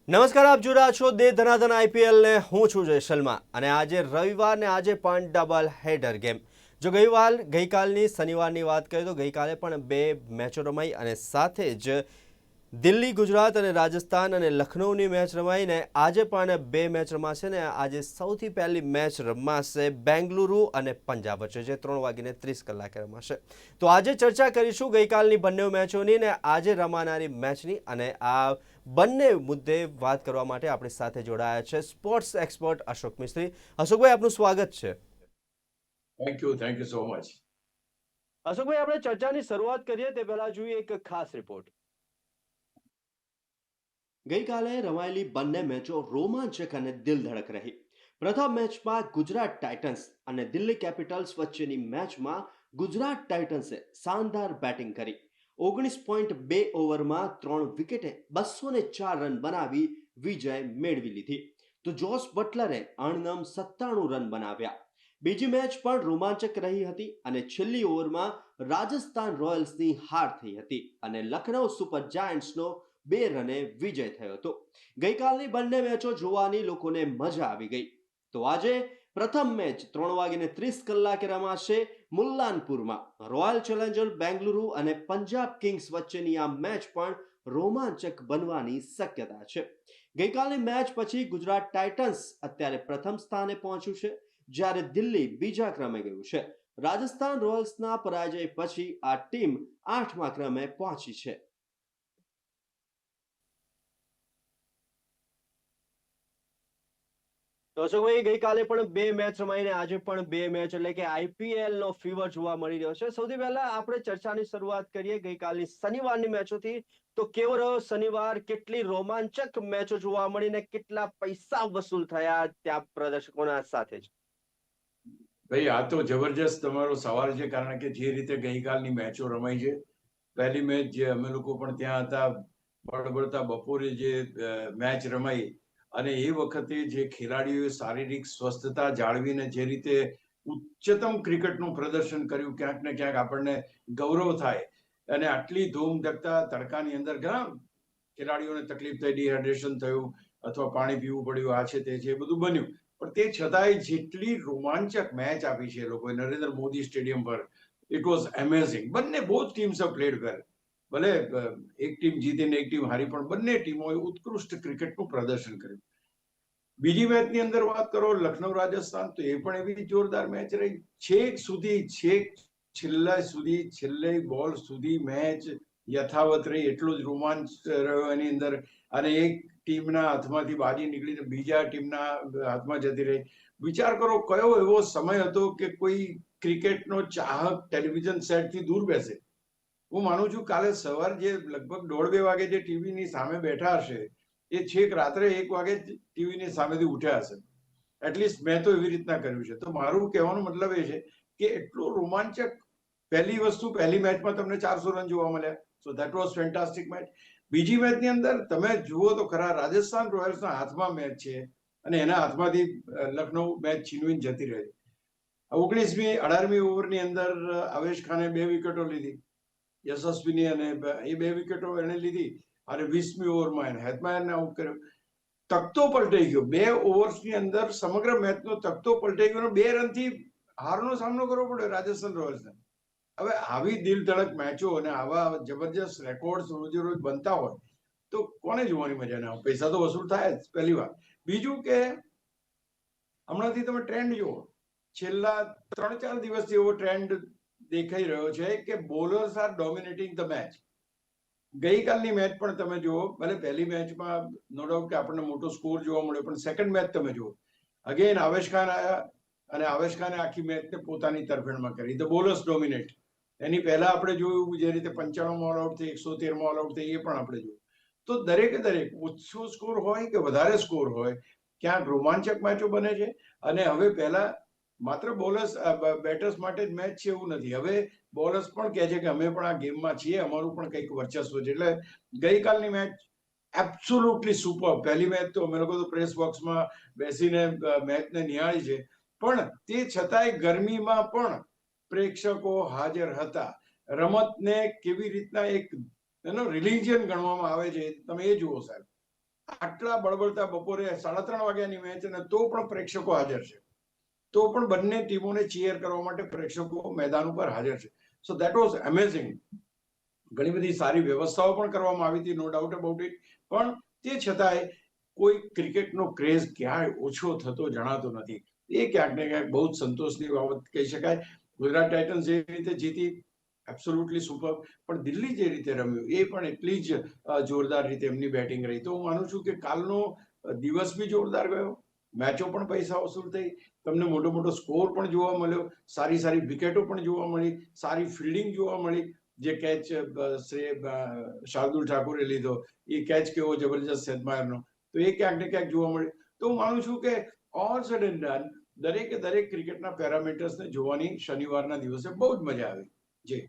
નમસ્કાર, આપ જોઈ રહ્યા છો દે ધનાધન આઈપીએલ ને હું છું જયસલમાં અને આજે રવિવાર ને આજે પણ ડબલ હેડર ગેમ. જો ગઈકાલની શનિવારની વાત કરીએ તો ગઈકાલે પણ બે મેચો રમાઈ અને સાથે જ દિલ્હી ગુજરાત અને રાજસ્થાન અને લખનૌની મેચ રમાઈને આજે પણ બે મેચ રમાશે ને આજે સૌથી પહેલી મેચ રમાશે બેંગલુરુ અને પંજાબ વચ્ચે જે 3:30 રમાશે. તો આજે ચર્ચા કરીશું ગઈકાલની બંને મેચોની ને આજે રમાનારી મેચની અને આ બંને મુદ્દે વાત કરવા માટે આપણી સાથે જોડાયા છે સ્પોર્ટ્સ એક્સપર્ટ અશોક મિસ્ત્રી. અશોકભાઈ, આપનું સ્વાગત છે. Thank you so much. Ashokbhai, આપણે ચર્ચાની શરૂઆત કરીએ તે પહેલા જોઈએ એક ખાસ રિપોર્ટ. ગઈકાલે રમાયેલી બંને મેચો રોમાંચક અને દિલધડક રહી. પ્રથમ મેચમાં ગુજરાત ટાઇટન્સ અને દિલ્હી કેપિટલ્સ વચ્ચેની મેચમાં ગુજરાત ટાઇટન્સે શાનદાર બેટિંગ કરી. 19.2 ઓવરમાં 3 વિકેટે 204 રન બનાવી વિજય મેળવી લીધી. તો જોસ બટલરે અણનમ 97 રન બનાવ્યા. બીજી મેચ પણ રોમાંચક રહી હતી અને છેલ્લી ઓવરમાં રાજસ્થાન રોયલ્સની હાર થઈ હતી અને લખનૌ સુપર જાયન્ટ્સનો 2 રને વિજય થયો હતો. ગઈકાલની બંને મેચો જોવાની લોકોને મજા આવી ગઈ. તો આજે પ્રથમ મેચ 3:30 રમાશે મુલ્લાનપુરમાં. રોયલ ચેલેન્જર બેંગલુરુ અને પંજાબ કિંગ્સ વચ્ચેની આ મેચ પણ રોમાંચક બનવાની શક્યતા છે. ગઈકાલની મેચ પછી ગુજરાત ટાઇટન્સ અત્યારે પ્રથમ સ્થાને પહોંચ્યું છે, જ્યારે દિલ્હી બીજા ક્રમે ગયું છે. રાજસ્થાન રોયલ્સના પરાજય પછી આ ટીમ 8મા ક્રમે પહોંચી છે. તો અશોકભાઈ, ગઈકાલે પણ બે મેચ રમાઈને આજે પણ બે મેચ એટલે કે આઈપીએલ નો ફીવર જોવા મળી રહ્યો છે. સૌથી પહેલા આપણે ચર્ચાની શરૂઆત કરીએ ગઈકાલની શનિવારની મેચોથી. તો કેવો રહ્યો શનિવાર? કેટલી રોમાંચક મેચો જોવા મળી ને કેટલા પૈસા વસૂલ થયા ત્યાં પ્રદર્શકોના સાથે જ? ભાઈ, આ તો જબરજસ્ત તમારો સવાલ છે, કારણ કે જે રીતે ગઈકાલની મેચો રમાઈ છે, પહેલી મેચ જે અમે લોકો પણ ત્યાં હતા, બળબડતા બપોરે જે મેચ રમાઈ અને એ વખતે જે ખેલાડીઓએ શારીરિક સ્વસ્થતા જાળવીને જે રીતે ઉચ્ચતમ ક્રિકેટનું પ્રદર્શન કર્યું, ક્યાંક ને ક્યાંક આપણને ગૌરવ થાય. અને આટલી ધૂમ ધકતા તડકાની અંદર ઘણા ખેલાડીઓને તકલીફ થઈ, ડિહાઇડ્રેશન થયું અથવા પાણી પીવું પડ્યું, આ છે તે છે, એ બધું બન્યું. પણ તે છતાંય જેટલી રોમાંચક મેચ આપી છે લોકોએ નરેન્દ્ર મોદી સ્ટેડિયમ પર, ઇટ વોઝ અમેઝિંગ. બંને both teams have played well. ભલે એક ટીમ જીતીને એક ટીમ હારી, પણ બંને ટીમોએ ઉત્કૃષ્ટ ક્રિકેટનું પ્રદર્શન કર્યું. બીજી મેચની અંદર વાત કરો લખનૌ રાજસ્થાન, તો એ પણ એવી જોરદાર મેચ રહી. છેક છેલ્લા સુધી, છેલ્લે બોલ સુધી મેચ યથાવત રહી. એટલો જ રોમાંચ રહ્યો એની અંદર. અને એક ટીમના હાથમાંથી બાજી નીકળીને બીજા ટીમના હાથમાં જતી રહી. વિચાર કરો કયો એવો સમય હતો કે કોઈ ક્રિકેટનો ચાહક ટેલિવિઝન સેટથી દૂર બેસે. હું માનું છું કાલે સવાર જે લગભગ 1:30 વાગે જે ટીવીની સામે બેઠા હશે, એ છેક રાત્રે 1 વાગે ટીવીની સામેથી ઉઠ્યા હશે. એટલીસ્ટ મેં તો એવી રીતના કર્યું છે. તો મારું કહેવાનો મતલબ એ છે કે એટલો રોમાંચક. પહેલી વસ્તુ, પહેલી મેચમાં તમને 400 રન જોવા મળ્યા. So that was fantastic match. બીજી મેચની અંદર તમે જુઓ તો ખરા, રાજસ્થાન રોયલ્સના હાથમાં મેચ છે અને એના હાથમાંથી લખનૌ મેચ છીનવીને જતી રહી. 18મી ઓવરની અંદર આવેશ ખાને 2 વિકેટો લીધી, યશસ્વીની, અને એ 2 વિકેટો એને લીધી. અને 20મી ઓવરમાં એને હેતમાયરને આઉટ કર્યો. તખતો પલટાઈ ગયો. 2 ઓવર્સની અંદર સમગ્ર મેચનો તખતો પલટાઈ ગયો. 2 રનથી હારનો સામનો કરવો પડ્યો રાજસ્થાન રોયલ્સને. હવે આવી દિલધડક મેચો અને આવા જબરજસ્ત રેકોર્ડ રોજે રોજ બનતા હોય તો કોને જોવાની મજા ના આવે? પૈસા તો વસૂલ થાય જ, પહેલી વાત. બીજું કે હમણાંથી તમે ટ્રેન્ડ જુઓ, છેલ્લા 3-4 દિવસથી એવો ટ્રેન્ડ દેખાઈ રહ્યો છે કે bowlers are dominating the match. ગઈકાલની મેચ પણ તમે જુઓ, ભલે પહેલી મેચમાં નો ડાઉટ કે આપણને મોટો સ્કોર જોવા મળ્યો, પણ સેકન્ડ મેચ તમે જુઓ, અગેન આવેશ ખાન આવ્યા અને આવેશ ખાને આખી મેચને પોતાની તરફેણમાં કરી. The bowlers dominate. એની પહેલા આપણે જોયું જે રીતે 95 ઓલ આઉટ થઈ, 113 ઓલ આઉટ થઈ, એ પણ આપણે જોયું. તો દરેક ઓછો સ્કોર હોય કે વધારે સ્કોર હોય, ક્યાંક રોમાંચક મેચો બને છે. અને હવે પહેલા માત્ર બોલર્સ બેટર્સ માટે જ મેચ છે એવું નથી. હવે બોલર્સ પણ કહે છે કે અમે પણ આ ગેમમાં છીએ, અમારું પણ કંઈક વર્ચસ્વ છે. એટલે ગઈકાલની મેચ એબ્સોલ્યુટલી સુપર. પહેલી મેચ તો અમે લોકો તો પ્રેસ બોક્સમાં બેસીને મેચને નિહાળી છે, પણ તે છતાંય ગરમીમાં પણ પ્રેક્ષકો હાજર હતા. રમતને કેવી રીતના એક એનો રિલિજિયન ગણવામાં આવે છે, તમે એ જુઓ સાહેબ. આટલા બળબડતા બપોરે 3:30 વાગ્યાની મેચ અને તો પણ પ્રેક્ષકો હાજર છે, તો પણ બંને ટીમોને ચીયર કરવા માટે પ્રેક્ષકો મેદાન ઉપર હાજર છે. So that was amazing. ઘણી બધી સારી વ્યવસ્થાઓ પણ કરવામાં આવી હતી, નો ડાઉટ અબાઉટ ઇટ. પણ તે છતાંય કોઈ ક્રિકેટનો ક્રેઝ ક્યાંય ઓછો થતો જણાતો નથી. એ ક્યાંક ને ક્યાંક બહુ જ સંતોષની બાબત કહી શકાય. ગુજરાત ટાઇટન્સ જે રીતે જીતી, એબ્સોલ્યુટલી સુપર. પણ દિલ્હી જે રીતે રમ્યું એ પણ એટલી જ જોરદાર રીતે એમની બેટિંગ રહી. તો હું માનું છું કે કાલનો દિવસ બી જોરદાર ગયો, મેચો પણ પૈસા વસૂલ થઈ, તમને મોટો મોટો સ્કોર પણ જોવા મળ્યો, સારી સારી વિકેટો પણ જોવા મળી, સારી ફિલ્ડિંગ જોવા મળી. જે કેચ શાર્દુલ ઠાકુરે લીધો, એ કેચ કેવો જબરજસ્ત સેદમાયરનો, તો એ ક્યાંક ને ક્યાંક જોવા મળ્યું. તો હું માનું છું કે ઓલ સેડ એન્ડ ડન દરેકે દરેક ક્રિકેટના પેરામીટર્સને જોવાની શનિવારના દિવસે બહુ જ મજા આવી. જી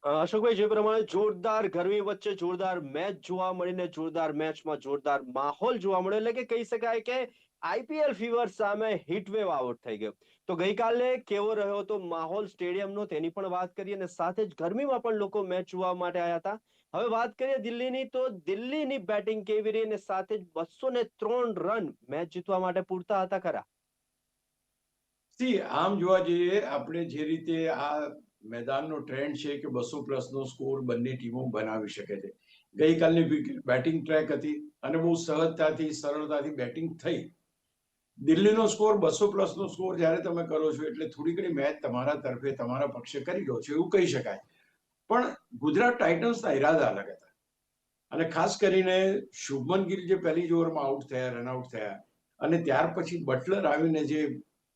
અશોકભાઈ, જે પ્રમાણે જોરદાર ગરમી વચ્ચે જોરદાર મેચ જોવા મળીને જોરદાર મેચમાં જોરદાર માહોલ જોવા મળ્યો, એટલે કે કહી શકાય કે આઈપીએલ ફીવર સામે હીટવેવ આઉટ થઈ ગયો. તો ગઈકાલે કેવો રહ્યો હતો માહોલ સ્ટેડિયમનો તેની પણ વાત કરીએ, અને સાથે જ ગરમીમાં પણ લોકો મેચ જોવા માટે આવ્યા હતા. હવે વાત કરીએ દિલ્હીની, તો દિલ્હીની બેટિંગ કેવી રહી, અને સાથે જ 203 રન મેચ જીતવા માટે પૂરતા હતા ખરા? આમ જોવા જઈએ, આપણે જે રીતે આ મેદાનનો ટ્રેન્ડ છે કે 200+ નો સ્કોર બંને ટીમો બનાવી શકે છે. ગઈકાલની બેટિંગ ટ્રેક હતી અને બહુ સહજતાથી સરળતાથી બેટિંગ થઈ. દિલ્હીનો સ્કોર 200+ નો સ્કોર જ્યારે તમે કરો છો એટલે થોડી ઘણી મેચ તમારા તરફે તમારા પક્ષે કરી લો છો એવું કહી શકાય. પણ ગુજરાત ટાઇટન્સના ઈરાદા અલગ હતા. અને ખાસ કરીને શુભમન ગિલ જે પહેલી જ ઓવરમાં આઉટ થયા, રનઆઉટ થયા, અને ત્યાર પછી બટલર આવીને જે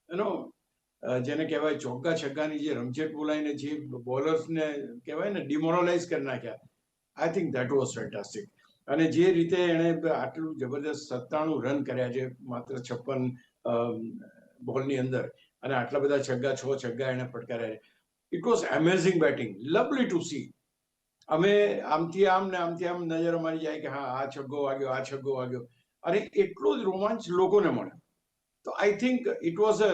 એનો જેને કહેવાય ચોગ્ગા છગ્ગાની જે રમઝટ બોલાવીને જે બોલર્સને કહેવાય ને ડિમોરલાઇઝ કરી નાખ્યા, I think that was fantastic. અને જે રીતે એણે આટલું જબરદસ્ત 97 રન કર્યા છે માત્ર 56 બોલની અંદર, અને આટલા બધા છગ્ગા, 6 છગ્ગા એણે ફટકાર્યા. It was amazing batting, lovely to see. અમે આમથી આમ ને આમથી આમ નજર અમારી જાય કે હા આ છગ્ગો વાગ્યો, આ છગ્ગો વાગ્યો, અને એટલો જ રોમાંચ લોકોને મળ્યો. તો I think it was a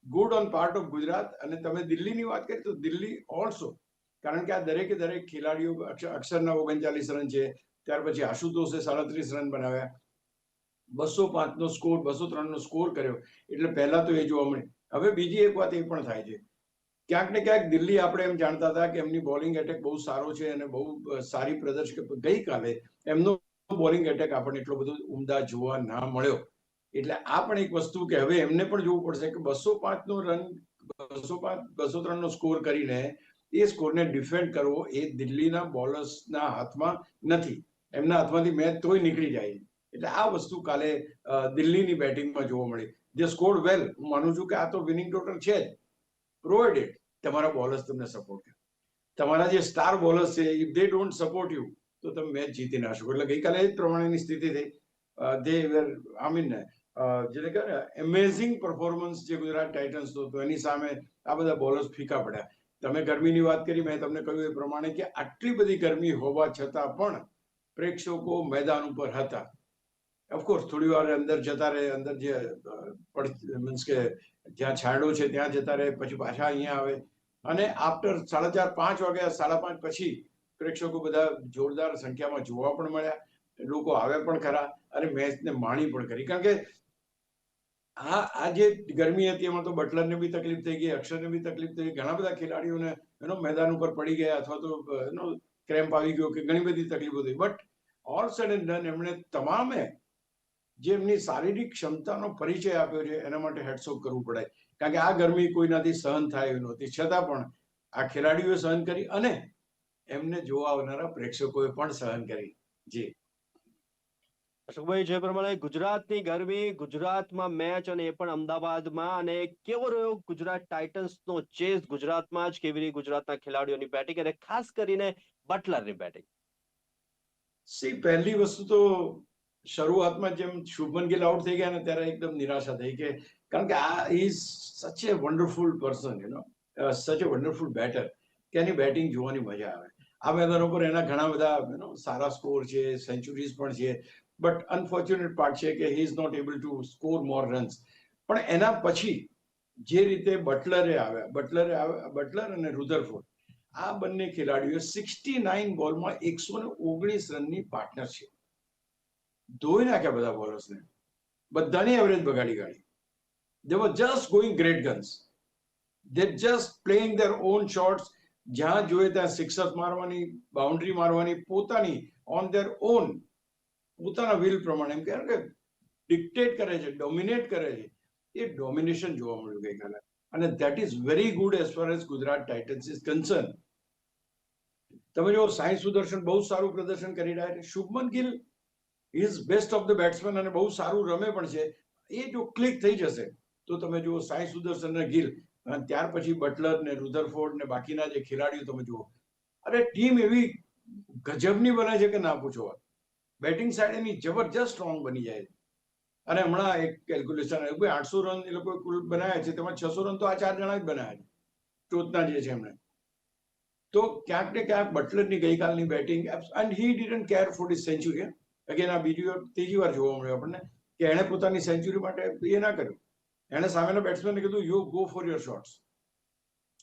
good on part of Gujarat. અને તમે દિલ્હીની વાત કરી તો દિલ્હી ઓલ્સો, કારણ કે આ દરેકે દરેક ખેલાડીઓ, અક્ષરના 39 રન છે, ત્યાર પછી આશુતોષે 37 રન બનાવ્યા, 205 નો સ્કોર, 203 નો સ્કોર કર્યો. એટલે પહેલા તો એ જોવા મળે. હવે બીજી એક વાત એ પણ થાય છે, ક્યાંક ને ક્યાંક દિલ્હી આપણે એમ જાણતા હતા કે એમની બોલિંગ એટેક બહુ સારો છે અને બહુ સારી પ્રદર્શન. ગઈકાલે એમનો બોલિંગ એટેક આપણને એટલો બધો ઉમદા જોવા ના મળ્યો. એટલે આ પણ એક વસ્તુ કે હવે એમને પણ જોવું પડશે કે 205 નો રન, 205, 203 નો સ્કોર કરીને એ સ્કોરને ડિફેન્ડ કરવો એ દિલ્હીના બોલર્સના હાથમાં નથી. એમના હાથમાંથી મેચ તોય નીકળી જાય. એટલે આ વસ્તુ કાલે દિલ્હીની બેટિંગમાં જોવા મળી. જે સ્કોર્ડ વેલ. હું માનું છું કે આ તો વિનિંગ ટોટલ છે જ, પ્રોવાઇડેડ તમારા બોલર્સ તમને સપોર્ટ કરે. તમારા જે સ્ટાર બોલર્સ છે, if they don't support you તો તમે મેચ જીતી ના શકો. એટલે ગઈકાલે એ જ પ્રમાણેની સ્થિતિ થઈ. દે વેર આઈ મીન જેને કહેવાય ને એમેઝિંગ પરફોર્મન્સ જે ગુજરાત ટાઇટન્સનો હતો, એની સામે આ બધા બોલર્સ ફીકા પડ્યા. તમે ગરમીની વાત કરી, મેં તમને કહ્યું એ પ્રમાણે કે આટલી બધી ગરમી હોવા છતાં પણ પ્રેક્ષકો મેદાન ઉપર હતા. ઓફકોર્સ થોડી વાર અંદર જતા રહે, અંદર જે મીન્સ કે જ્યાં છાંયડો છે ત્યાં જતા રહે, પછી પાછા અહીંયા આવે, અને આફ્ટર 4:30, 5 વાગ્યા, 5:30 પછી પ્રેક્ષકો બધા જોરદાર સંખ્યામાં જોવા પણ મળ્યા. લોકો આવ્યા પણ ખરા અને મેચને માણી પણ કરી. કારણ કે આ જે ગરમી હતી એમાં તો બટલરને બી તકલીફ થઈ ગઈ, અક્ષરને બી તકલીફ થઈ ગઈ, ઘણા બધા ખેલાડીઓને મેદાન ઉપર પડી ગયા, અથવા તો ક્રેમ્પ આવી ગયો, કે ઘણી બધી તકલીફો થઈ. But all sad and done એમણે તમામે જે એમની શારીરિક ક્ષમતાનો પરિચય આપ્યો છે એના માટે હેટ્સ ઓફ કરવું પડે. કારણ કે આ ગરમી કોઈનાથી સહન થાય એવી નહોતી, છતાં પણ આ ખેલાડીઓએ સહન કરી અને એમને જોવા આવનારા પ્રેક્ષકોએ પણ સહન કરી. જી અશોકભાઈ, જે પ્રમાણે ગુજરાતની ગરમી, ગુજરાતમાં મેચ, અને એ પણ અમદાવાદમાં, અને કેવો રહ્યો ગુજરાત ટાઇટન્સનો ચેસ ગુજરાતમાં જ, કેવી રહી ગુજરાતના ખેલાડીઓની બેટિંગ, અને ખાસ કરીને બટલરની બેટિંગ? પહેલી વસ્તુ તો શરૂઆતમાં જેમ શુભમન ગિલ આઉટ થઈ ગયા ને ત્યારે એકદમ નિરાશા થઈ, કે કારણ કે આ ઇઝ સચ એ વન્ડરફુલ પર્સન, સચ એ વન્ડરફુલ બેટર, કે એની બેટિંગ જોવાની મજા આવે. આ મેદાનો પર એના ઘણા બધા સારા સ્કોર છે, સેન્ચુરીઝ પણ છે. બટ અનફોર્ચ્યુનેટ પાર્ટ છે કે he is not able to score more runs. પણ એના પછી જે રીતે બટલર અને રુધરફોર્ડ, આ બંને ખેલાડીઓ 69 બોલમાં 119 રનની પાર્ટનરશિપ. ધોઈ નાખ્યા બધા બોલર્સને, બધાની એવરેજ બગાડી કાઢી. They were just going great guns. They're just playing their own shots. જ્યાં જોઈએ ત્યાં સિક્સર મારવાની, બાઉન્ડ્રી મારવાની, પોતાની ઓન ધેર ઓન, પોતાના વિલ પ્રમાણે, એમ કે ડિક્ટેટ કરે છે, ડોમિનેટ કરે છે. એ ડોમિનેશન જોવા મળ્યું ગઈકાલે, અને that is very good as far as Gujarat Titans is concern. તમે જો સાઈ સુદર્શન બહુ સારું પ્રદર્શન કરી રહ્યા છે. Shubman Gill is best of the batsman અને બહુ સારું રમે પણ છે. એ જો ક્લિક થઈ જશે તો તમે જુઓ સાઈ સુદર્શન અને ગિલ, અને ત્યાર પછી બટલર ને રુધરફોર્ડ ને બાકીના જે ખેલાડીઓ તમે જુઓ, અરે ટીમ એવી ગજબની બને છે કે ના પૂછો વાત. બેટિંગ સાઈડ એની જબરજસ્ત સ્ટ્રોંગ બની જાય છે. અને હમણાં એક કેલ્ક્યુલેશન આવ્યું કે 800 રન એ લોકો કુલ બનાવ્યા છે, તેમાં 600 રન તો આ 4 જણા જ બનાવ્યા છે, ટોચના જે છે એમણે. તો ક્યાંક ને ક્યાંક બટલરની ગઈકાલની batting, and he didn't care for his century. Again આ ત્રીજી વાર જોવા મળ્યું આપણને કે એણે પોતાની સેન્ચુરી માટે એ ના કર્યું. એણે સામેના બેટ્સમેનને કીધું you go for your shots,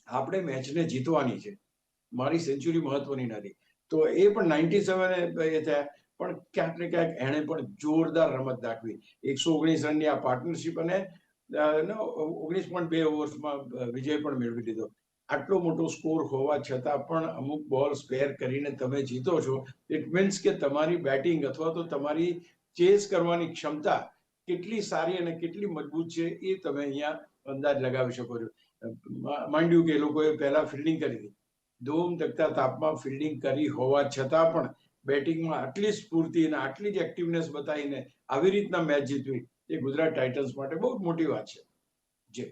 આપણે મેચને જીતવાની છે, મારી સેન્ચુરી મહત્વની નથી. તો એ પણ 97 એ થયા, પણ ક્યાંક ને ક્યાંક એણે પણ જોરદાર રમત દાખવી. 119 રનની આ પાર્ટનરશિપ, અને 19.2 ઓવર્સમાં વિજય પણ મેળવી લીધો. આટલો મોટો સ્કોર હોવા છતાં પણ અમુક બોલ સ્પેર કરીને તમે જીતો છો. ઇટ મીન્સ કે તમારી બેટિંગ અથવા તો તમારી ચેસ કરવાની ક્ષમતા કેટલી સારી અને કેટલી મજબૂત છે એ તમે અહીંયા અંદાજ લગાવી શકો છો. માંડ્યું કે એ લોકોએ પહેલા ફિલ્ડિંગ કરી હતી, ધૂમ તકતા તાપમાં ફિલ્ડિંગ કરી હોવા છતાં પણ બેટિંગમાં આટલી સ્ફૂર્તિ અને આટલી જ એક્ટિવનેસ બતાવીને આવી રીતના મેચ જીતવી એ ગુજરાત ટાઇટન્સ માટે બહુ મોટી વાત છે. જી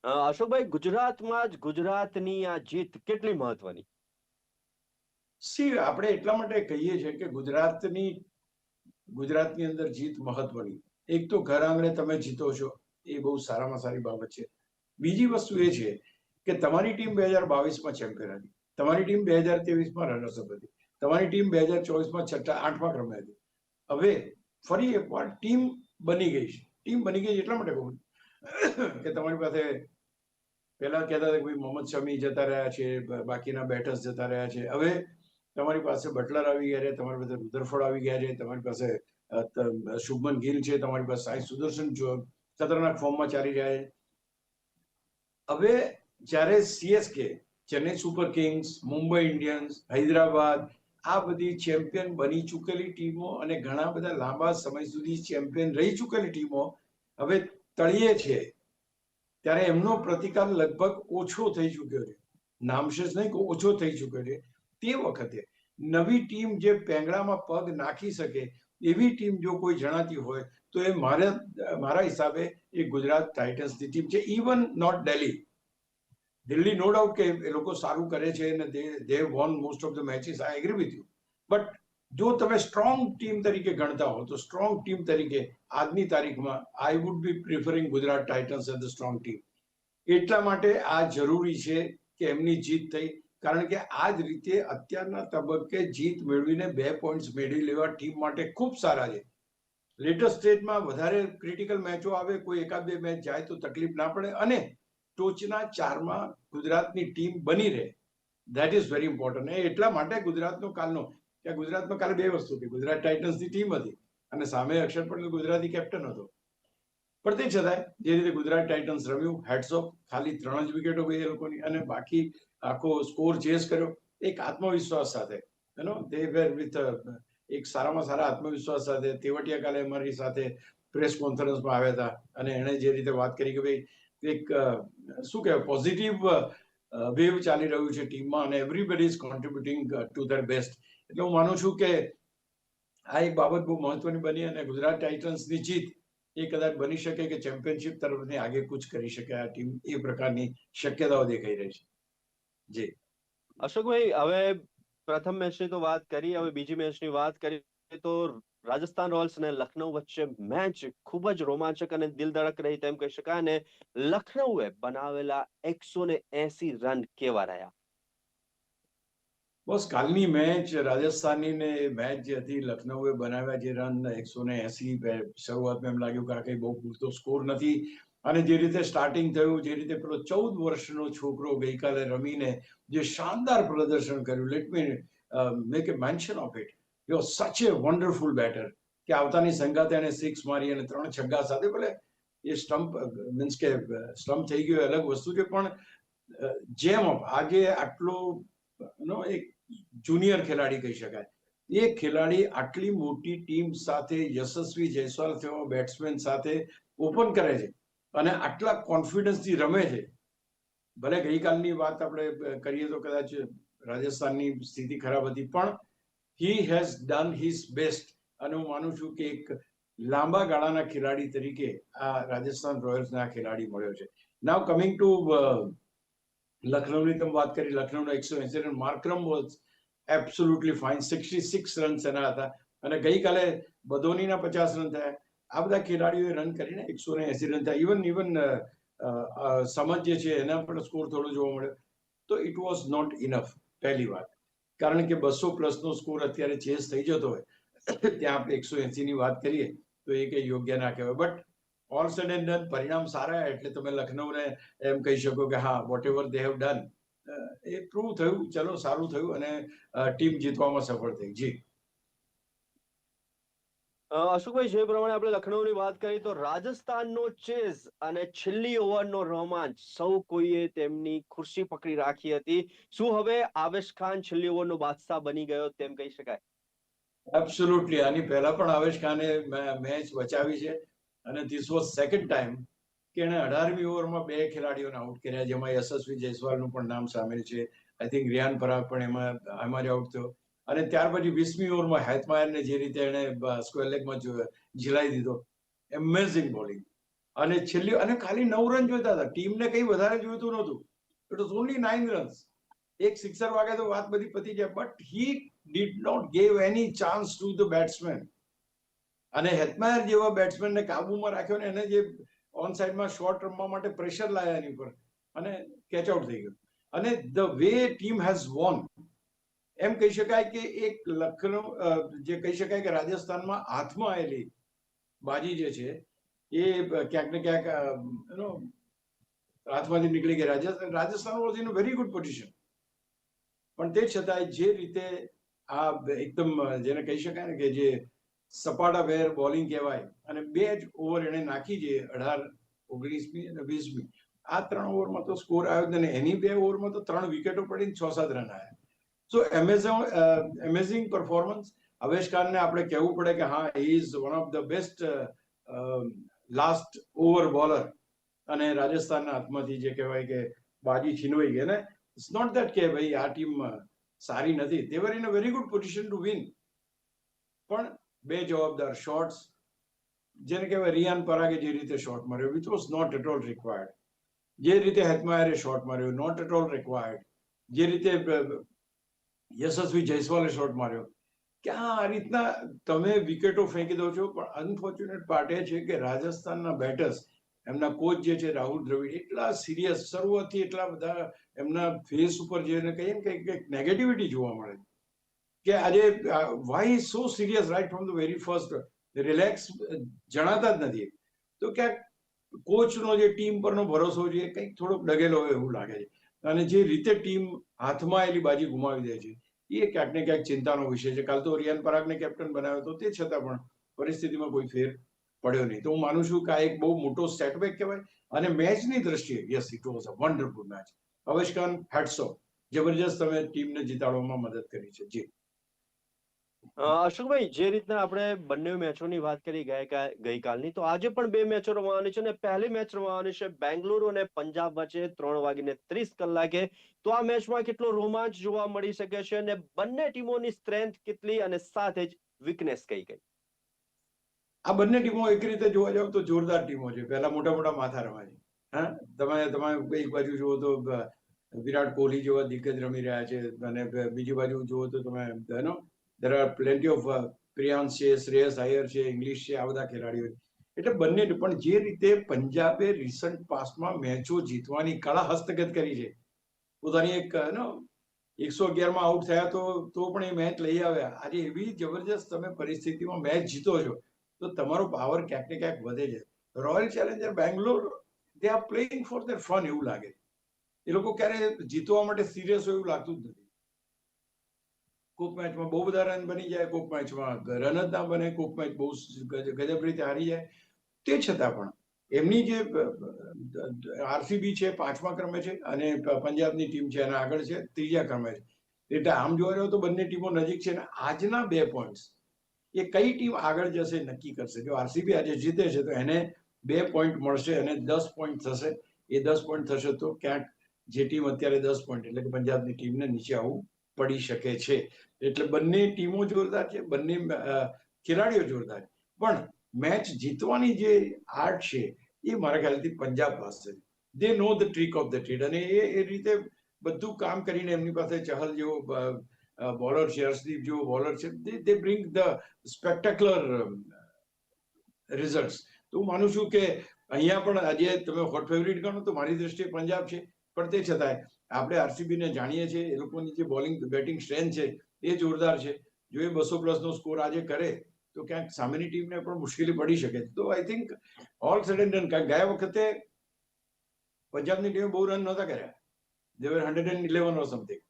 અશોકભાઈ, ગુજરાતમાં જ ગુજરાતની આ જીત કેટલી મહત્વની? સી આપણે એટલા માટે કહીએ છીએ કે ગુજરાતની અંદર જીત મહત્વની. એક તો ઘર આંગણે તમે જીતો છો, એ બહુ સારામાં સારી બાબત છે. બીજી વસ્તુ એ છે કે તમારી ટીમ 2022માં ચેમ્પિયન હતી, તમારી ટીમ 2023માં રનર્સઅપ હતી, તમારી ટીમ 2024માં 8મા ક્રમે હતી. હવે ફરી એકવાર ટીમ બની ગઈ છે. ટીમ બની ગઈ એટલા માટે કહું કે તમારી પાસે પહેલા કહેતા હતા કે ભાઈ મોહમ્મદ શમી જતા રહ્યા છે, બાકીના બેટર્સ જતા રહ્યા છે. હવે તમારી પાસે બટલર આવી ગયા છે, તમારી પાસે રુધરફોર્ડ આવી ગયા છે, તમારી પાસે શુભમન ગિલ છે, તમારી પાસે સાઈ સુદર્શન ખતરનાક ફોર્મમાં ચાલી રહ્યા છે. હવે જ્યારે CSK, Chennai super Kings, Mumbai Indians, Hyderabad, આ બધી ચેમ્પિયન બની ચૂકેલી ટીમો અને ઘણા બધા લાંબા સમય સુધી ચેમ્પિયન રહી ચૂકેલી ટીમો હવે તળિયે છે, ત્યારે એમનો પ્રતિકાર લગભગ ઓછો થઈ ચૂક્યો છે. નામશેષ નહીં કે ઓછો થઈ ચૂક્યો છે. તે વખતે નવી ટીમ જે પેંગડામાં પગ નાખી શકે એવી ટીમ જો કોઈ જણાતી હોય તો એ મારા હિસાબે એ ગુજરાત ટાઇટન્સની ટીમ છે. Even not Delhi no doubt કે એ લોકો સારું કરે છે અને they won most of the matches, I agree with you. But જો તમે સ્ટ્રોંગ ટીમ તરીકે ગણતા હો તો સ્ટ્રોંગ ટીમ તરીકે આજની તારીખમાં I would be preferring Gujarat Titans as the strong team. એટલા માટે આ જરૂરી છે કે એમની જીત થઈ, કારણ કે આ જ રીતે અત્યારના તબક્કે જીત મેળવીને 2 પોઈન્ટ્સ મેળવી લેવા ટીમ માટે ખૂબ સારા છે. લેટેસ્ટ સ્ટેજમાં વધારે ક્રિટિકલ મેચો આવે, કોઈ એકાદ બે મેચ જાય તો તકલીફ ના પડે, અને ટોચના 4માં ગુજરાતની ટીમ બની રહે. That is very important. એટલા માટે ગુજરાતનો ગુજરાતમાં કાલે 2 વસ્તુ હતી. ગુજરાત ટાઇટન્સની ટીમ હતી અને સામે અક્ષર પટેલ ગુજરાતી કેપ્ટન હતો. પણ તે છતાંય જે રીતે ગુજરાત ટાઇટન્સ રમ્યું, હેડ્સ ઓફ. ખાલી 3 જ વિકેટો ગઈ એ લોકોની, અને બાકી આખો સ્કોર ચેસ કર્યો એક આત્મવિશ્વાસ સાથે. દે વેર વિથ એક સારામાં સારા આત્મવિશ્વાસ સાથે. તેવટિયા કાલે અમારી સાથે પ્રેસ કોન્ફરન્સમાં આવ્યા હતા અને એણે જે રીતે વાત કરી કે ભાઈ એક શું કહેવાય પોઝિટિવ વેવ ચાલી રહ્યું છે ટીમમાં અને everybody is contributing to their best. એટલે હું માનું છું કે આ એક બાબત બહુ મહત્વની બની અને ગુજરાત ટાઇટન્સની જીત એ કદાચ બની શકે કે ચેમ્પિયનશિપ તરફની આગે કૂચ કરી શકે આ ટીમ, એ પ્રકારની શક્યતાઓ દેખાઈ રહી છે. જી અશોકભાઈ, હવે પ્રથમ મેચની તો વાત કરી, હવે બીજી મેચની વાત કરી તો રાજસ્થાન રોયલ્સ અને લખનઉ વચ્ચે મેચ ખૂબ જ રોમાંચક અને દિલ ધડક રહી તેમ કહી શકાય. અને લખનઉએ બનાવેલા 180 રન કેવા રહ્યા? બસ કાલની મેચ રાજસ્થાનની ને મેચ જે હતી, લખનઉએ બનાવ્યા જે રન 180, શરૂઆતમાં એમ લાગ્યું કે આ કંઈ બહુ પૂરતો સ્કોર નથી. અને જે રીતે સ્ટાર્ટિંગ થયું, જે રીતે પેલો 14 વર્ષનો છોકરો ગઈકાલે રમીને જે શાનદાર પ્રદર્શન કર્યું, let me make a mention of it. He was such a wonderful better. કે આવતાની સંગાતે એને 6 મારી અને 3 છગ્ગા સાથે, ભલે એ સ્ટમ્પ મીન્સ કે સ્ટમ્પ થઈ ગયો અલગ વસ્તુ છે, પણ જેમ આજે આટલો એક જુનિયર ખેલાડી કહી શકાય, એ ખેલાડી આટલી મોટી ટીમ સાથે, યશસ્વી જયસ્વાલ જેવા બેટ્સમેન સાથે ઓપન કરે છે અને આટલા કોન્ફિડન્સથી રમે છે. ભલે ગઈકાલની વાત આપણે કરીએ તો કદાચ રાજસ્થાનની સ્થિતિ ખરાબ હતી, પણ he has done his best અને હું માનું છું કે એક લાંબા ગાળાના ખેલાડી તરીકે આ રાજસ્થાન રોયલ્સના ખેલાડી મળ્યો છે. નાવ કમિંગ ટુ લખનૌની તમે વાત કરી, લખનૌના 180 run, Markram was absolutely fine, 66 runs એના હતા અને ગઈકાલે બદોનીના 50 રન થયા. આ બધા ખેલાડીઓએ રન કરીને 180 રન થયા. ઇવન સમજ જે છે એના પણ સ્કોર થોડો જોવા મળ્યો. તો ઇટ વોઝ નોટ ઇનફ, પહેલી વાત, કારણ કે 200+ સ્કોર અત્યારે ચેસ થઈ જતો હોય ત્યાં આપણે 180 ની વાત કરીએ તો એ કઈ યોગ્ય ના કહેવાય. But all sad and done પરિણામ સારા એટલે તમે લખનૌને એમ કહી શકો કે હા, whatever they have done એ પ્રૂવ થયું, ચલો સારું થયું અને ટીમ જીતવામાં સફળ થઈ. જી અશોકભાઈ, જે પ્રમાણે આપણે લખનૌની વાત કરી તો રાજસ્થાનનો ચેઝ અને છેલ્લી ઓવરનો રોમાંચ સૌ કોઈએ તેમની ખુરશી પકડી રાખી હતી. શું હવે આવેશ ખાન છેલ્લી ઓવરનો બાદશાહ બની ગયો તેમ કહી શકાય? એબ્સોલ્યુટલી. આની પહેલા પણ આવેશ ખાને મેચ બચાવી છે અને ધીસ વોઝ સેકન્ડ ટાઈમ કે એણે 18મી ઓવરમાં 2 ખેલાડીઓને આઉટ કર્યા, જેમાં યશસ્વી જયસ્વાલનું પણ નામ સામેલ છે. આઈ થિંક રિયાન પરાગ પણ એમાં જ આઉટ થયો અને ત્યાર પછી 20મી ઓવરમાં હેતમાયરને જે રીતે એણે સ્ક્વેર લેગમાં ઝીલાઈ દીધો, એમેઝિંગ બોલિંગ. અને છેલ્લી અને ખાલી 9 રન જોઈતા હતા, ટીમને કંઈ વધારે જોઈતું નહોતું. It was only 9 runs. એક સિક્સર વાગે તો વાત બધી પતી જાય, but he did not gave any chance to the batsman. અને હેતમાયર જેવા બેટ્સમેનને કાબુમાં રાખ્યો ને એને જે ઓન સાઇડમાં શોટ રમવા માટે પ્રેશર લાયા એની ઉપર અને કેચ આઉટ થઈ ગયો. અને the way team has won, એમ કહી શકાય કે એક લખનૌ જે કહી શકાય કે રાજસ્થાનમાં હાથમાં આવેલી બાજી જે છે એ ક્યાંક ને ક્યાંક હાથમાંથી નીકળી ગઈ. Rajasthan was in a very good position, પણ તે છતાંય જે રીતે આ એકદમ જેને કહી શકાય ને કે જે સપાટા વેર બોલિંગ કહેવાય, અને 2 જ ઓવર એને નાખી છે, 18, 19મી અને 20મી. આ 3 ઓવરમાં તો સ્કોર આવ્યો જ નહીં. એની 2 ઓવરમાં તો 3 વિકેટો પડીને 6-7 રન આવ્યા. સો એમેઝિંગ પરફોર્મન્સ. અવેશ ખાનને આપણે કહેવું પડે કે હા, he is one of the best last over bowler. અને રાજસ્થાનના હાથમાંથી જે કહેવાય કે બાજી છીનવાઈ ગઈ ને, ઇટ્સ નોટ ધેટ કે ભાઈ આ ટીમ સારી નથી, they are in a very good position to win. પણ 2 જવાબદાર શોટ્સ, જેને કહેવાય રિયાન પરાગે જે રીતે શોટ માર્યો, which was not at all required. જે રીતે હેતમાયરે શોટ માર્યો, નોટ એટ ઓલ રિક્વાયર્ડ. જે રીતે યશસ્વી જયસ્વાલે શોટ માર્યો, ક્યાં આ રીતના તમે વિકેટો ફેંકી દો છો. પણ અનફોર્ચ્યુનેટ પાર્ટ એ છે કે રાજસ્થાનના બેટર્સ, એમના કોચ જે છે રાહુલ દ્રવિડ, એટલા સિરિયસ, શરૂઆતથી એટલા બધા એમના ફેસ ઉપર જેને કહીએ ને કે નેગેટિવિટી જોવા મળે કે આજે why so serious right from the very first, relax જણાતા જ નથી. તો ક્યાંક કોચનો જે ટીમ પરનો ભરોસો છે કંઈક થોડોક ડગેલો હોય એવું લાગે છે. અને જે રીતે ટીમ હાથમાં આવેલી બાજી ગુમાવી દે છે એ ક્યાંક ને ક્યાંક ચિંતાનો વિષય છે. કાલ તો રિયાન પરાગને કેપ્ટન બનાવ્યો હતો, તે છતાં પણ પરિસ્થિતિમાં કોઈ ફેર પડ્યો નહીં. તો હું માનું છું કે આ એક બહુ મોટો સેટબેક કહેવાય. અને મેચની દ્રષ્ટિએ yes, it was a wonderful match. Avesh Khan, hats of, જબરજસ્ત તમે ટીમને જીતાડવામાં મદદ કરી છે. જી અશોકભાઈ, જે રીતના આપણે બંને મેચોની વાત કરી ગઈકાલની, તો આજે પણ 2 મેચો રમવાની છે અને પહેલી મેચ રમવાની છે બેંગલુરુ અને પંજાબ વચ્ચે 3:30 તો આ મેચમાં કેટલો રોમાંચ જોવા મળી શકે છે અને બંને ટીમોની સ્ટ્રેન્થ કેટલી અને સાથે જ વીકનેસ કઈ કઈ? આ બંને ટીમો એક રીતે જોવા જાવ તો જોરદાર ટીમો છે. પહેલા મોટા મોટા માથા રમાય છે. હા, તમે એક બાજુ જુઓ તો વિરાટ કોહલી જેવા દિગ્ગજ રમી રહ્યા છે અને બીજી બાજુ જુઓ તો તમે there are plenty of Priyansh છે, શ્રેયસ અય્યર છે, ઇંગ્લિશ છે, આ બધા ખેલાડીઓ. એટલે બંને, પણ જે રીતે પંજાબે રિસન્ટ પાસ્ટમાં મેચો જીતવાની કળા હસ્તગત કરી છે, પોતાની એક 111માં આઉટ થયા તો પણ એ મેચ લઈ આવ્યા. આજે એવી જબરજસ્ત તમે પરિસ્થિતિમાં મેચ જીતો છો તો તમારો પાવર ક્યાંક ને ક્યાંક વધે છે. Royal Challenger Bangalore, they are playing four there fun એવું લાગે. એ લોકો ક્યારે જીતવા માટે સિરિયસ હોય એવું લાગતું જ નથી. કોઈક મેચમાં બહુ બધા રન બની જાય, કોઈક મેચમાં રન જ ના બને, કોઈક મેચ બહુ ગજબ રીતે હારી જાય. તે છતાં પણ એમની જે આરસીબી છે 5મા ક્રમે છે અને પંજાબની ટીમ છે એના આગળ છે 3જા ક્રમે છે. એટલે આમ જોવા જાવ તો બંને ટીમો નજીક છે ને આજના 2 પોઈન્ટ્સ એ કઈ ટીમ આગળ જશે નક્કી કરશે. જો આરસીબી આજે જીતે છે તો એને 2 પોઈન્ટ મળશે અને 10 પોઈન્ટ થશે. એ 10 પોઈન્ટ થશે તો ક્યાંક જે ટીમ અત્યારે 10 પોઈન્ટ એટલે કે પંજાબની ટીમને નીચે આવવું પડી શકે છે. એટલે બંને ટીમો જોરદાર છે, બંને ખેલાડીઓ જોરદાર છે, પણ મેચ જીતવાની જે આર્ટ છે એ મારા ખ્યાલથી પંજાબ પાસે છે. They know the trick of the trade અને એ રીતે બધું કામ કરીને એમની પાસે ચહલ જેવો બોલર છે, હર્ષદીપ જેવો બોલર છે, દે બ્રિંગ ધ સ્પેક્ટેક્યુલર રિઝલ્ટ્સ. તો હું માનું છું કે અહીંયા પણ આજે તમે હોટ ફેવરિટ ગણો તો મારી દ્રષ્ટિએ પંજાબ છે, પણ તે છતાંય આપણે આરસીબીને જાણીએ છીએ, એ લોકોની જે બોલિંગ બેટિંગ સ્ટ્રેન્થ છે એ જોરદાર છે. જો એ 200+ સ્કોર આજે કરે તો ક્યાંક સામેની ટીમને પણ મુશ્કેલી પડી શકે. તો I think all sad and done, ગયા વખતે પંજાબની ટીમે બહુ રન નહોતા કર્યા, દે વર 111 ઓર સમથિંગ.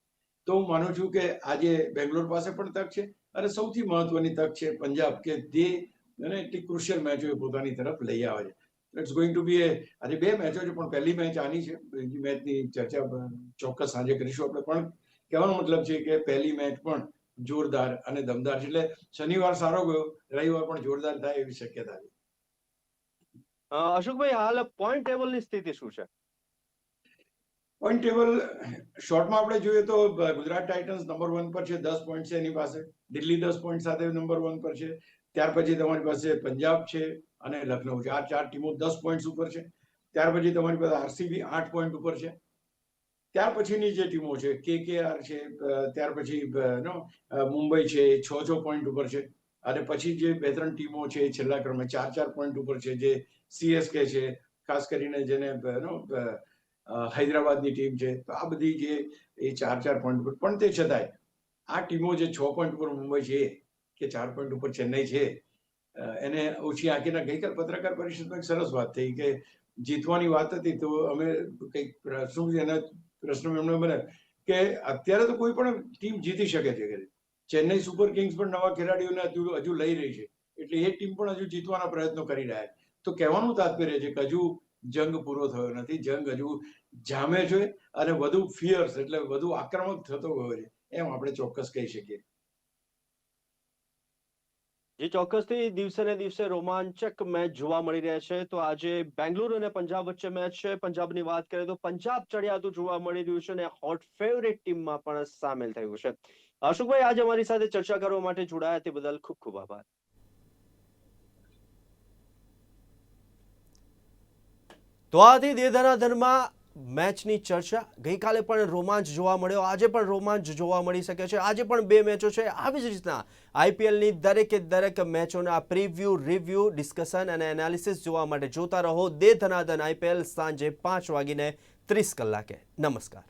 તો હું માનું છું કે આજે બેંગ્લોર પાસે પણ તક છે અને સૌથી મહત્વની તક છે પંજાબ કે તે એટલી ક્રુશિયલ મેચો પોતાની તરફ લઈ આવે છે. ઇટ્સ ગોઈંગ ટુ બી આજે 2 મેચો છે, પણ પહેલી મેચ આની છે. બીજી મેચની ચર્ચા ચોક્કસ સાંજે કરીશું આપણે. પણ કહેવાનો મતલબ છે કે પહેલી મેચ પણ જોરદાર અને દમદાર છે. એટલે શનિવાર સારો ગયો, રવિવાર પણ જોરદાર થાય એવી શક્યતા છે. અશોકભાઈ, હાલ પોઈન્ટ ટેબલની સ્થિતિ શું છે? પોઈન્ટ ટેબલ શોર્ટમાં આપણે જોઈએ તો ગુજરાત ટાઇટન્સ નંબર 1 પર છે, 10 પોઈન્ટ છે એની પાસે. દિલ્હી 10 પોઈન્ટ સાથે નંબર 1 પર છે. ત્યાર પછી તમારી પાસે પંજાબ છે અને લખનઉ છે. આ 4 ટીમો 10 પોઈન્ટ ઉપર છે. ત્યાર પછી તમારી પાસે આરસીબી 8 પોઈન્ટ ઉપર છે. ત્યાર પછીની જે ટીમો છે કેકેઆર છે, ત્યાર પછી મુંબઈ છે, 6 પોઈન્ટ ઉપર છે. અને પછી જે 2-3 ટીમો છે એ છેલ્લા ક્રમે 4 પોઈન્ટ ઉપર છે, જે સીએસકે છે, ખાસ કરીને જેને હૈદરાબાદની ટીમ છે. તો આ બધી જે એ 4 પોઈન્ટ ઉપર, પણ તે છતાંય આ ટીમો જે 6 પોઈન્ટ ઉપર મુંબઈ છે કે 4 પોઈન્ટ ઉપર ચેન્નઈ છે, એને ઓછી આંકીના ગઈકાલ પત્રકાર પરિષદમાં એક સરસ વાત થઈ કે જીતવાની વાત હતી તો અમે કંઈક શું એના પ્રશ્ન એમણે બને કે અત્યારે તો કોઈ પણ ટીમ જીતી શકે છે. ચેન્નઈ સુપર કિંગ્સ પણ નવા ખેલાડીઓને હજુ લઈ રહી છે, એટલે એ ટીમ પણ હજુ જીતવાના પ્રયત્નો કરી રહ્યા છે. તો કહેવાનું તાત્પર્ય છે કે હજુ જંગ પૂરો થયો નથી, જંગ હજુ જામે છે અને વધુ ફિયર્સ એટલે વધુ આક્રમક થતો ગયો છે, એમ આપણે ચોક્કસ કહી શકીએ. જે ચોક્કસથી દિવસે ને દિવસે રોમાંચક મેચ જોવા મળી રહ્યા છે. તો આજે બેંગ્લોર અને પંજાબ વચ્ચે મેચ છે. પંજાબની વાત કરીએ તો પંજાબ ચડિયાતું જોવા મળી રહ્યું છે અને હોટ ફેવરિટ ટીમમાં પણ સામેલ થયું છે. અશોકભાઈ, આજે અમારી સાથે ચર્ચા કરવા માટે જોડાયા તે બદલ ખૂબ ખૂબ આભાર. તો આથી દે ધનાધનમાં મેચની ચર્ચા. ગઈકાલે પણ રોમાંચ જોવા મળ્યો, આજે પણ રોમાંચ જોવા મળી શકે છે. આજે પણ 2 મેચો છે. આવી જ રીતના આઈપીએલની દરેકે દરેક મેચોના પ્રિવ્યૂ, રિવ્યૂ, ડિસ્કશન અને એનાલિસિસ જોવા માટે જોતા રહો દે ધનાધન આઈપીએલ સાંજે 5:30 નમસ્કાર.